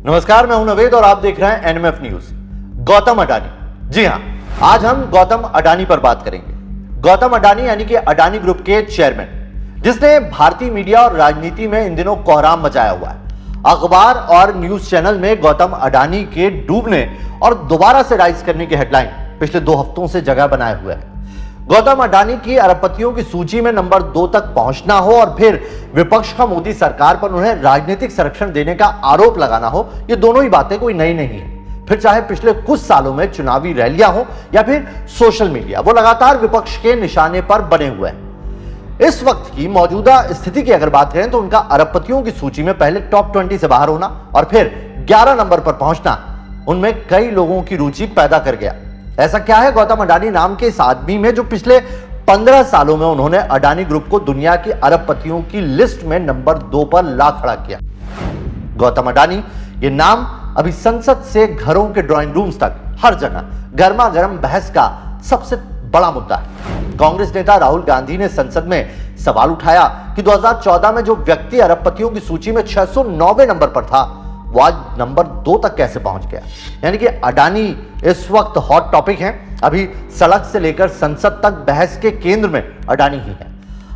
नमस्कार, मैं हूं नवेद और आप देख रहे हैं एनएमएफ न्यूज। गौतम अडानी, जी हां, आज हम गौतम अडानी पर बात करेंगे। गौतम अडानी यानी कि अडानी ग्रुप के चेयरमैन, जिसने भारतीय मीडिया और राजनीति में इन दिनों कोहराम मचाया हुआ है। अखबार और न्यूज चैनल में गौतम अडानी के डूबने और दोबारा से राइज करने की हेडलाइन पिछले 2 हफ्तों से जगह बनाए हुए है। गौतम अडानी की अरबपतियों की सूची में नंबर 2 तक पहुंचना हो और फिर विपक्ष का मोदी सरकार पर उन्हें राजनीतिक संरक्षण देने का आरोप लगाना हो, ये दोनों ही बातें कोई नई नहीं है। फिर चाहे पिछले कुछ सालों में चुनावी रैलियां हो या फिर सोशल मीडिया, वो लगातार विपक्ष के निशाने पर बने हुए हैं। इस वक्त की मौजूदा स्थिति की अगर बात करें तो उनका अरबपतियों की सूची में पहले टॉप 20 से बाहर होना और फिर 11 नंबर पर पहुंचना उनमें कई लोगों की रुचि पैदा कर गया। ऐसा क्या है गौतम अडानी नाम के इस आदमी में जो पिछले 15 सालों में उन्होंने अडानी ग्रुप को दुनिया की अरबपतियों की लिस्ट में नंबर 2 पर ला खड़ा किया। गौतम अडानी, ये नाम अभी संसद से घरों के ड्राइंग रूम्स तक हर जगह गर्मा गर्म बहस का सबसे बड़ा मुद्दा है। कांग्रेस नेता राहुल गांधी ने संसद में सवाल उठाया कि 2014 में जो व्यक्ति अरबपतियों की सूची में 609वें नंबर पर था, वो आज नंबर 2 तक कैसे पहुंच गया। यानी कि अडानी इस वक्त हॉट टॉपिक है। अभी सड़क से लेकर संसद तक बहस के केंद्र में अडानी ही है।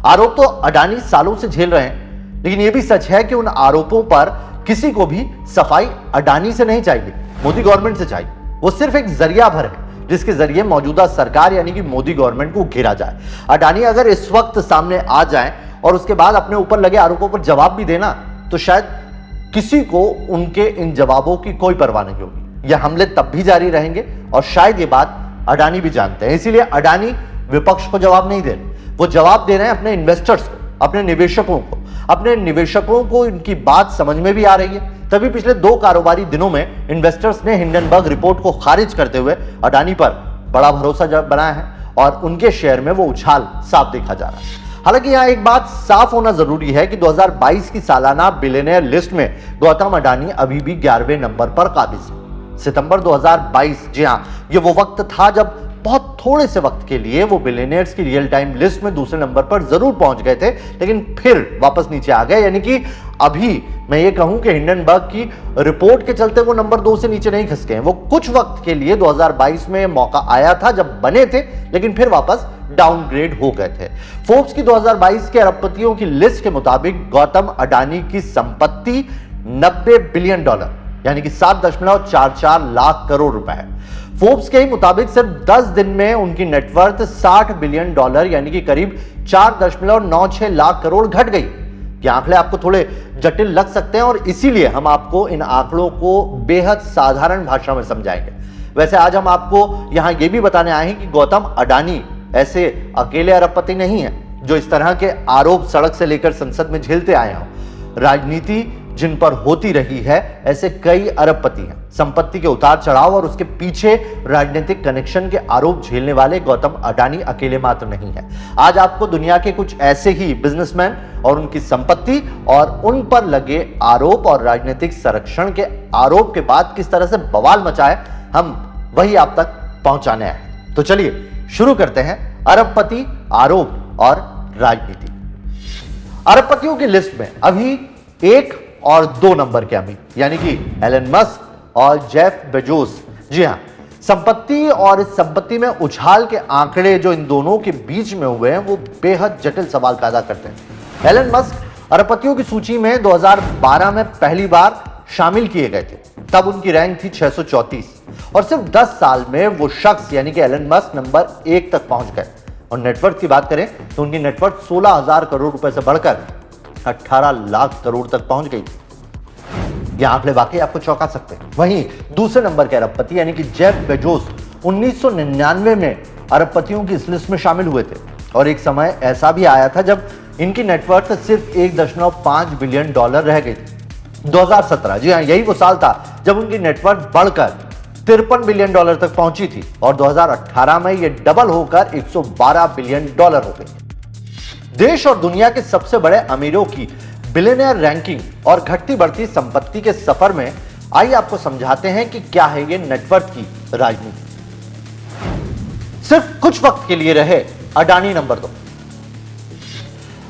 आरोप तो अडानी सालों से झेल रहे हैं, लेकिन यह भी सच है कि उन आरोपों पर किसी को भी सफाई अडानी से नहीं चाहिए, मोदी गवर्नमेंट से चाहिए। वो सिर्फ एक जरिया भर है जिसके जरिए मौजूदा सरकार यानी कि मोदी गवर्नमेंट को घेरा जाए। अडानी अगर इस वक्त सामने आ जाए और उसके बाद अपने ऊपर लगे आरोपों पर जवाब भी देना, तो शायद किसी को उनके इन जवाबों की कोई परवाह नहीं होगी। यह हमले तब भी जारी रहेंगे और शायद ये बात अडानी भी जानते हैं। इसीलिए अडानी विपक्ष को जवाब नहीं दे रहे, वो जवाब दे रहे हैं अपने इन्वेस्टर्स को, अपने निवेशकों को। अपने निवेशकों को इनकी बात समझ में भी आ रही है। तभी पिछले 2 कारोबारी दिनों में इन्वेस्टर्स ने हिंडनबर्ग रिपोर्ट को खारिज करते हुए अडानी पर बड़ा भरोसा बनाया है और उनके शेयर में वो उछाल साफ देखा जा रहा है। हालांकि यहां एक बात साफ होना जरूरी है कि 2022 की सालाना बिलियनियर लिस्ट में गौतम अडानी अभी भी 11वें नंबर पर काबिज है। सितंबर 2022, जी हां, ये वो वक्त था जब बहुत थोड़े से वक्त के लिए वो बिलियनियर्स की रियल टाइम लिस्ट में दूसरे नंबर पर जरूर पहुंच गए थे, लेकिन फिर वापस नीचे आ गए। यानी कि अभी मैं ये कहूं कि हिंडनबर्ग की रिपोर्ट के चलते वो नंबर 2 से नीचे नहीं खसके हैं। वो कुछ वक्त के लिए 2022 में मौका आया था जब बने थे, लेकिन फिर वापस डाउनग्रेड हो गए थे। फोर्ब्स की 2022 के अरबपतियों की लिस्ट के मुताबिक गौतम अडानी की संपत्ति $90 बिलियन यानी कि 7.44 लाख करोड़ रुपए है। फोर्ब्स के ही मुताबिक सिर्फ 10 दिन में उनकी नेटवर्थ $60 बिलियन यानी कि करीब 4.96 लाख करोड़ घट गई। ये आंकड़े आपको थोड़े जटिल लग सकते हैं और इसीलिए हम आपको इन आंकड़ों को बेहद साधारण भाषा में समझाएंगे। वैसे आज हम आपको यहां यह भी बताने आए हैं कि गौतम अडानी ऐसे अकेले अरबपति नहीं है जो इस तरह के आरोप सड़क से लेकर संसद में झेलते आए हों। राजनीति जिन पर होती रही है, ऐसे कई अरबपति हैं। संपत्ति के उतार चढ़ाव और उसके पीछे राजनीतिक कनेक्शन के आरोप झेलने वाले गौतम अडानी अकेले मात्र नहीं है। आज आपको दुनिया के कुछ ऐसे ही बिजनेसमैन और उनकी संपत्ति और उन पर लगे आरोप और राजनीतिक संरक्षण के आरोप के बाद किस तरह से बवाल मचा है, हम वही आप तक पहुंचाने आए। तो चलिए शुरू करते हैं अरबपति, आरोप और राजनीति। अरबपतियों की लिस्ट में अभी 1 और 2 नंबर के अमीर यानी कि एलन मस्क और जेफ बेजोस। जी हां, संपत्ति और इस संपत्ति में उछाल के आंकड़े जो इन दोनों के बीच में हुए हैं, वो बेहद जटिल सवाल पैदा करते हैं। एलन मस्क अरबपतियों की सूची में 2012 में पहली बार शामिल किए गए थे। तब उनकी रैंक थी 634 और सिर्फ 10 साल में वो शख्स यानी कि एलन मस्क नंबर 1 तक पहुंच गए। और नेटवर्थ की बात करें तो उनकी नेटवर्थ 16,000 करोड़ रुपए से बढ़कर 18 लाख करोड़ तक पहुंच गई। यह आंकड़े वाकई आपको चौंका सकते हैं। वहीं दूसरे नंबर के अरबपति यानी कि जेफ बेजोस 1999 में अरबपतियों की इस लिस्ट में शामिल हुए थे और एक समय ऐसा भी आया था जब इनकी नेटवर्थ सिर्फ $1.5 बिलियन रह गई थी। 2017, जी हां, यही वो साल था जब उनकी नेटवर्थ बढ़कर $53 बिलियन तक पहुंची थी और 2018 में यह डबल होकर $112 बिलियन हो गई। देश और दुनिया के सबसे बड़े अमीरों की बिलियनियर रैंकिंग और घटती बढ़ती संपत्ति के सफर में आइए आपको समझाते हैं कि क्या है ये नेटवर्थ की राजनीति। सिर्फ कुछ वक्त के लिए रहे अडानी नंबर 2।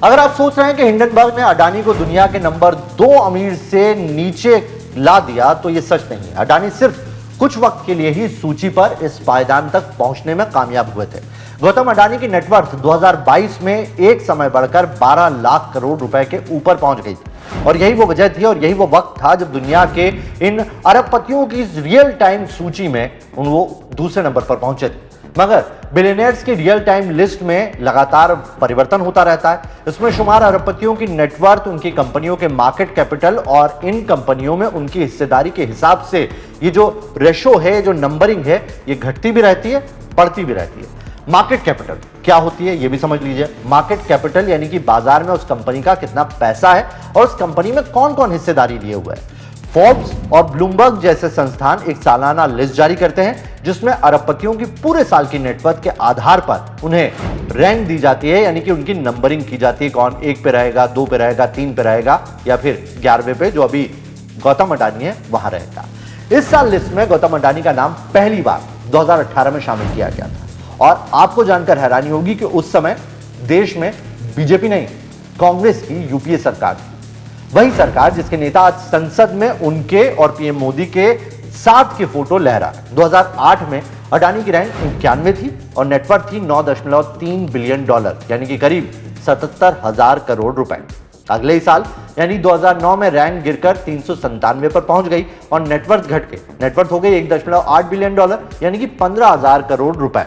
अगर आप सोच रहे हैं कि हिंडनबर्ग ने अडानी को दुनिया के नंबर 2 अमीर से नीचे ला दिया तो यह सच नहीं है। अडानी सिर्फ कुछ वक्त के लिए ही सूची पर इस पायदान तक पहुंचने में कामयाब हुए थे। गौतम अडानी की नेटवर्थ 2022 में एक समय बढ़कर 12 लाख करोड़ रुपए के ऊपर पहुंच गई थी और यही वो वजह थी और यही वो वक्त था जब दुनिया के इन अरबपतियों की रियल टाइम सूची में वो दूसरे नंबर पर पहुंचे थे। मगर बिलियनियर्स की रियल टाइम लिस्ट में लगातार परिवर्तन होता रहता है। इसमें शुमार अरबपतियों की नेटवर्थ, उनकी कंपनियों के मार्केट कैपिटल और इन कंपनियों में उनकी हिस्सेदारी के हिसाब से ये जो रेशो है, जो नंबरिंग है, ये घटती भी रहती है, बढ़ती भी रहती है। मार्केट कैपिटल क्या होती है ये भी समझ लीजिए। मार्केट कैपिटल यानी कि बाजार में उस कंपनी का कितना पैसा है और उस कंपनी में कौन कौन हिस्सेदारी लिए हुए है। फोर्ब्स और ब्लूमबर्ग जैसे संस्थान एक सालाना लिस्ट जारी करते हैं जिसमें अरबपतियों की पूरे साल की नेटवर्थ के आधार पर उन्हें रैंक दी जाती है, यानी कि उनकी नंबरिंग की जाती है। कौन 1 पे रहेगा, 2 पे रहेगा, 3 पे रहेगा या फिर 11वें पे जो अभी गौतम अडानी है वहां रहेगा। इस साल लिस्ट में गौतम अडानी का नाम पहली बार 2018 में शामिल किया गया था और आपको जानकर हैरानी होगी कि उस समय देश में बीजेपी नहीं, कांग्रेस की यूपीए सरकार थी। वही सरकार जिसके नेता आज संसद में उनके और पीएम मोदी के साथ के फोटो लहरा। 2008 में अडानी की रैंक 91 थी और नेटवर्थ थी $9.3 बिलियन, यानी कि करीब 77,000 करोड़ रुपए। अगले ही साल यानी 2009 में रैंक गिरकर 397 पर पहुंच गई और नेटवर्थ घट के नेटवर्थ हो गई $1.8 बिलियन, यानी कि 15,000 करोड़ रुपए।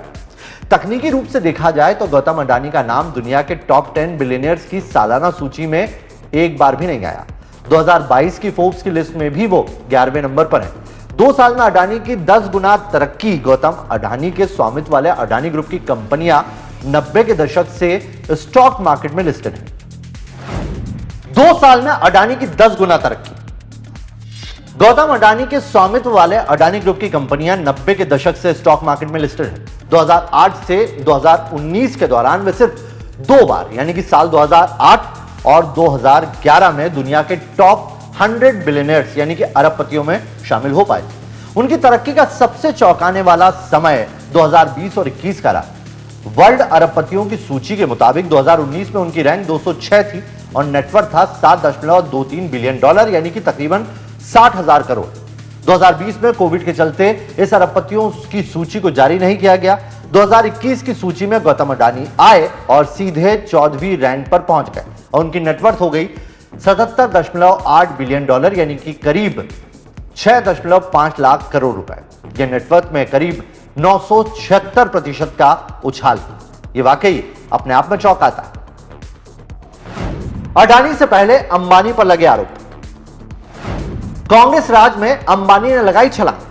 तकनीकी रूप से देखा जाए तो गौतम अडानी का नाम दुनिया के टॉप 10 बिलियनियर्स की सालाना सूची में एक बार भी नहीं आया। 2022 की फोर्ब्स की लिस्ट में भी वो 11वें नंबर पर है। 2 साल में अडानी की 10 गुना तरक्की। गौतम अडानी के स्वामित्व वाले अडानी ग्रुप की कंपनियां 90 के दशक से स्टॉक मार्केट में लिस्टेड है। 2 साल में अडानी की 10 गुना तरक्की। गौतम अडानी के स्वामित्व वाले अडानी ग्रुप की कंपनियां 90 के दशक से स्टॉक मार्केट में लिस्टेड है। 2008 से 2019 के दौरान वे सिर्फ 2 बार यानी कि साल 2008 और 2011 में दुनिया के टॉप 100 बिलियनियर्स यानी कि अरबपतियों में शामिल हो पाए। उनकी तरक्की का सबसे चौंकाने वाला समय 2020 और 21 का रहा। वर्ल्ड अरबपतियों की सूची के मुताबिक 2019 में उनकी रैंक 206 थी और नेटवर्थ था $7.23 बिलियन, यानी कि तकरीबन 60,000 करोड़। 2020 में कोविड के चलते इस अरबपतियों की सूची को जारी नहीं किया गया। 2021 की सूची में गौतम अडानी आए और सीधे 14वीं रैंक पर पहुंच गए और उनकी नेटवर्थ हो गई $77.8 बिलियन, यानी कि करीब 6.5 लाख करोड़ रुपए। यह नेटवर्थ में करीब 976% का उछाल है। यह वाकई अपने आप में चौंकाता है। अडानी से पहले अंबानी पर लगे आरोप। कांग्रेस राज में अंबानी ने लगाई छलांग।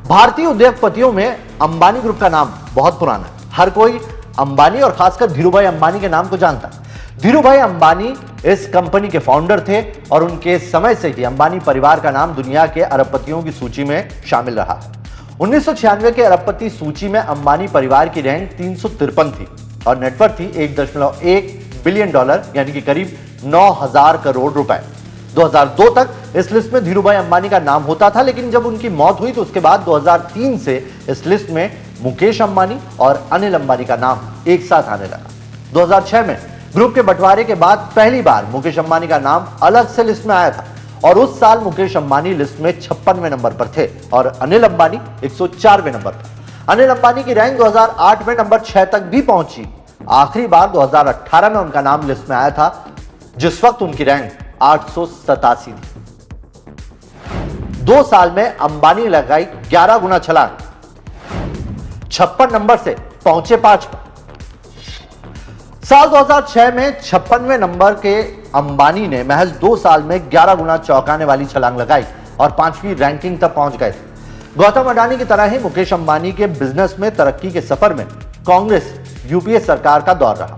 भारतीय उद्योगपतियों में अंबानी ग्रुप का नाम बहुत पुराना है। हर कोई अंबानी और खासकर धीरूभाई अंबानी के नाम को जानता है। धीरूभाई अंबानी इस कंपनी के फाउंडर थे और उनके समय से ही अंबानी परिवार का नाम दुनिया के अरबपतियों की सूची में शामिल रहा है। 1996 के अरबपति सूची में अंबानी परिवार की रैंक 353 थी और नेटवर्थ थी $1.1 बिलियन, यानी कि करीब 9,000 करोड़ रुपए। 2002 तक इस लिस्ट में धीरूभाई अंबानी का नाम होता था, लेकिन जब उनकी मौत हुई तो उसके बाद 2003 से इस लिस्ट में मुकेश अंबानी और अनिल अंबानी का नाम एक साथ आने लगा। 2006 में ग्रुप के बंटवारे के बाद पहली बार मुकेश अंबानी का नाम अलग से लिस्ट में आया था और उस साल मुकेश अंबानी लिस्ट में 56वें नंबर पर थे और अनिल अंबानी 104वें नंबर पर। अनिल अंबानी की रैंक 2008 में नंबर 6 तक भी पहुंची। आखिरी बार 2018 में उनका नाम लिस्ट में आया था, जिस वक्त उनकी रैंक 887 थी। 2 साल में अंबानी लगाई 11 गुना छलांग, 56 नंबर से पहुंचे 5 पर। साल 2006 में 56वें नंबर के अंबानी ने महज 2 साल में 11 गुना चौंकाने वाली छलांग लगाई और 5वीं रैंकिंग तक पहुंच गए थे। गौतम अडानी की तरह ही मुकेश अंबानी के बिजनेस में तरक्की के सफर में कांग्रेस यूपीए सरकार का दौर रहा।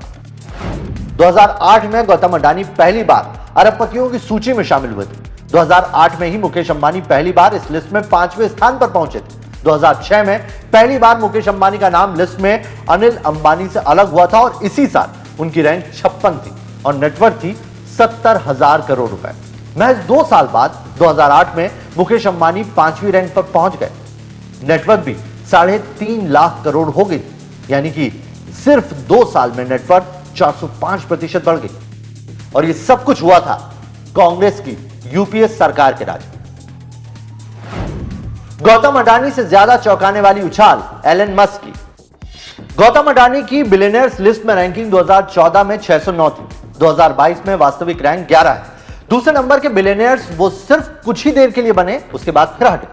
2008 में गौतम अडानी पहली बार अरबपतियों की सूची में शामिल हुए थे। 2008 में ही मुकेश अंबानी पहली बार इस लिस्ट में 5वें स्थान पर पहुंचे थे। 2006 में पहली बार मुकेश अंबानी का नाम लिस्ट में अनिल अंबानी से अलग हुआ था और इसी साल उनकी रैंक 56 थी और नेटवर्थ थी 70,000 करोड़ रुपए। महज 2 साल बाद 2008 में मुकेश अंबानी 5वीं रैंक पर पहुंच गए। नेटवर्थ भी 3.5 लाख करोड़ हो गई, यानी कि सिर्फ 2 साल में नेटवर्थ 405% बढ़ गई। और ये सब कुछ हुआ था कांग्रेस की यूपीए सरकार के राज में। गौतम अडानी से ज्यादा चौंकाने वाली उछाल एलन मस्क की। गौतम अडानी की बिलियनियर्स लिस्ट में रैंकिंग 2014 में 609 थी, 2022 में वास्तविक रैंक 11 है। दूसरे नंबर के बिलियनियर्स वो सिर्फ कुछ ही देर के लिए बने, उसके बाद फिर हटे।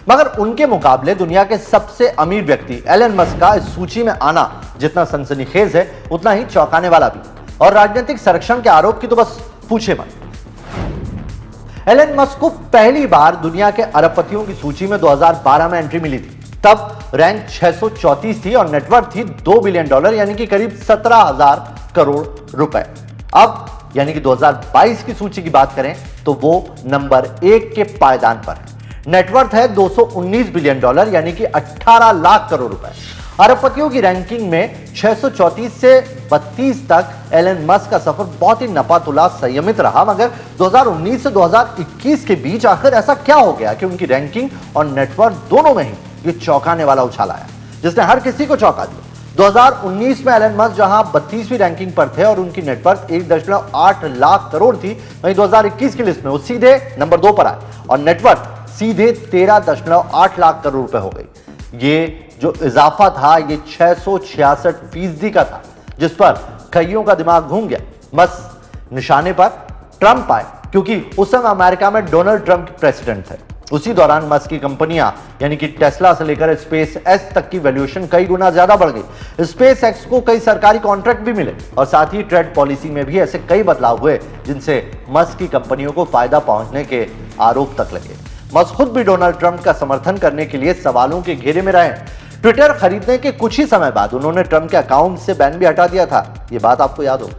मगर उनके मुकाबले दुनिया के सबसे अमीर व्यक्ति एलन मस्क का इस सूची में आना जितना सनसनीखेज है, उतना ही चौंकाने वाला भी। और राजनीतिक संरक्षण के आरोप की तो बस पूछे मत। एलन मस्क को पहली बार दुनिया के अरबपतियों की सूची में 2012 में एंट्री मिली थी। तब रैंक 634 थी और नेटवर्थ थी $2 बिलियन, यानी कि करीब 17,000 करोड़ रुपए। अब यानी कि 2022 की सूची की बात करें तो वो नंबर 1 के पायदान पर है। नेटवर्थ है $219 बिलियन, यानी कि 18 लाख करोड़ रुपए। अरबपतियों की रैंकिंग में 634 से 32 तक एलन मस्क का सफर बहुत ही नपातुला संयमित रहा। मगर 2019 से 2021 के बीच आखिर ऐसा क्या हो गया कि उनकी रैंकिंग और नेटवर्थ दोनों में ही ये चौंकाने वाला उछाल आया, जिसने हर किसी को चौंका दिया। 2019 में एलन मस्क जहां 32वीं रैंकिंग पर थे और उनकी नेटवर्थ 1.8 लाख करोड़ थी, वहीं 2021 की लिस्ट में वो सीधे नंबर 2 पर आए और नेटवर्थ सीधे 13.8 लाख करोड़ रुपए हो गई। ये जो इजाफा था ये 666% का था, जिस पर कईयों का दिमाग घूम गया। मस्क निशाने पर ट्रंप आए क्योंकि उस समय अमेरिका में डोनाल्ड ट्रंप प्रेसिडेंट थे। उसी दौरान मस्क की कंपनियां यानी कि टेस्ला से लेकर स्पेस एक्स तक की वैल्यूएशन कई गुना ज्यादा बढ़ गई। स्पेस एक्स को कई सरकारी कॉन्ट्रैक्ट भी मिले और साथ ही ट्रेड पॉलिसी में भी ऐसे कई बदलाव हुए जिनसे मस्क की कंपनियों को फायदा पहुंचने के आरोप तक लगे। मस्क खुद भी डोनाल्ड ट्रंप का समर्थन करने के लिए सवालों के घेरे में रहे। ट्विटर खरीदने के कुछ ही समय बाद उन्होंने ट्रंप के अकाउंट से बैन भी हटा दिया था, यह बात आपको याद हो।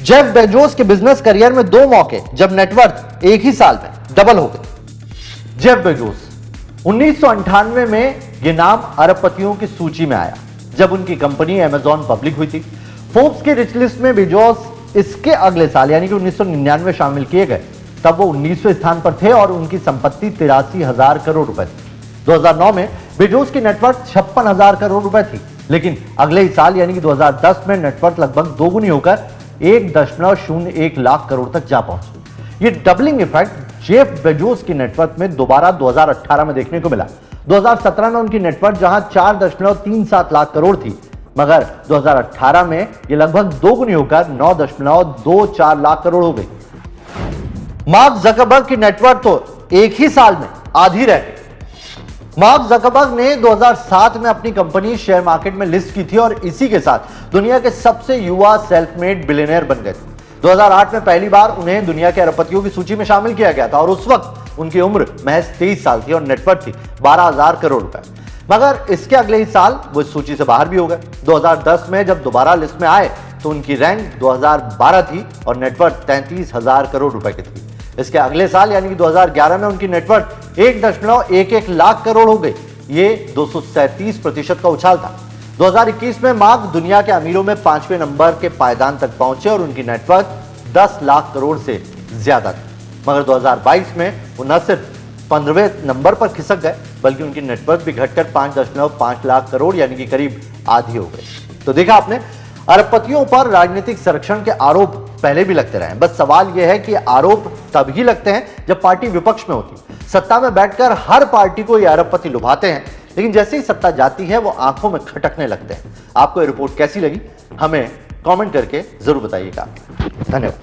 जेफ बेजोस के बिजनेस करियर में 2 मौके जब नेटवर्थ एक ही साल में डबल हो गए। जेफ बेजोस 1998 में यह नाम अरबपतियों की सूची में आया जब उनकी कंपनी अमेज़न पब्लिक हुई थी। फोर्ब्स की रिच लिस्ट में बेजोस इसके अगले साल यानी कि 1999 शामिल किए गए, तब वो 19वें स्थान पर थे और उनकी संपत्ति 83,000 करोड़ रुपए थी। 2009 में बेजोस की नेटवर्थ 56,000 करोड़ रुपए थी, लेकिन अगले ही साल यानी कि 2010 में नेटवर्थ लगभग दोगुनी होकर 1.01 लाख करोड़ तक जा पहुंची। ये डबलिंग इफेक्ट जेफ बेजोस की नेटवर्थ में दोबारा 2018 में देखने को मिला। 2017 में उनकी नेटवर्थ जहां 4.37 लाख करोड़ थी, मगर 2018 में ये लगभग दोगुनी होकर 9.24 लाख करोड़ हो गई। मार्क जकरबर्ग की नेटवर्थ तो एक ही साल में आधी रह गई। मार्क जकरबर्ग ने 2007 में अपनी कंपनी शेयर मार्केट में लिस्ट की थी और इसी के साथ दुनिया के सबसे युवा सेल्फ मेड बिलियनियर बन गए थे। 2008 में पहली बार उन्हें दुनिया के अरबपतियों की सूची में शामिल किया गया था और उस वक्त उनकी उम्र महज 23 साल थी और नेटवर्थ थी 12,000 करोड़ रुपए। मगर इसके अगले ही साल वो इस सूची से बाहर भी हो गए। 2010 में जब दोबारा लिस्ट में आए तो उनकी रैंक 2012 थी और नेटवर्थ 33,000 करोड़ रुपए की थी। इसके अगले साल यानी कि 2011 में उनकी नेटवर्थ 1.11 लाख करोड़ हो गई। ये 237% का उछाल था। 2021 में मार्क दुनिया के अमीरों में 5वें नंबर के पायदान तक पहुंचे और उनकी नेटवर्थ 10 लाख करोड़ से ज्यादा थी। मगर 2022 में वो न सिर्फ 15वें नंबर पर खिसक गए बल्कि उनकी नेटवर्थ भी घटकर 5.5 लाख करोड़ यानी कि करीब आधी हो गई। तो देखा आपने, अरबपतियों पर राजनीतिक संरक्षण के आरोप पहले भी लगते रहे। बस सवाल यह है कि आरोप तभी लगते हैं जब पार्टी विपक्ष में होती। सत्ता में बैठकर हर पार्टी को ये अरबपति लुभाते हैं, लेकिन जैसे ही सत्ता जाती है वो आंखों में खटकने लगते हैं। आपको ये रिपोर्ट कैसी लगी हमें कमेंट करके जरूर बताइएगा। धन्यवाद।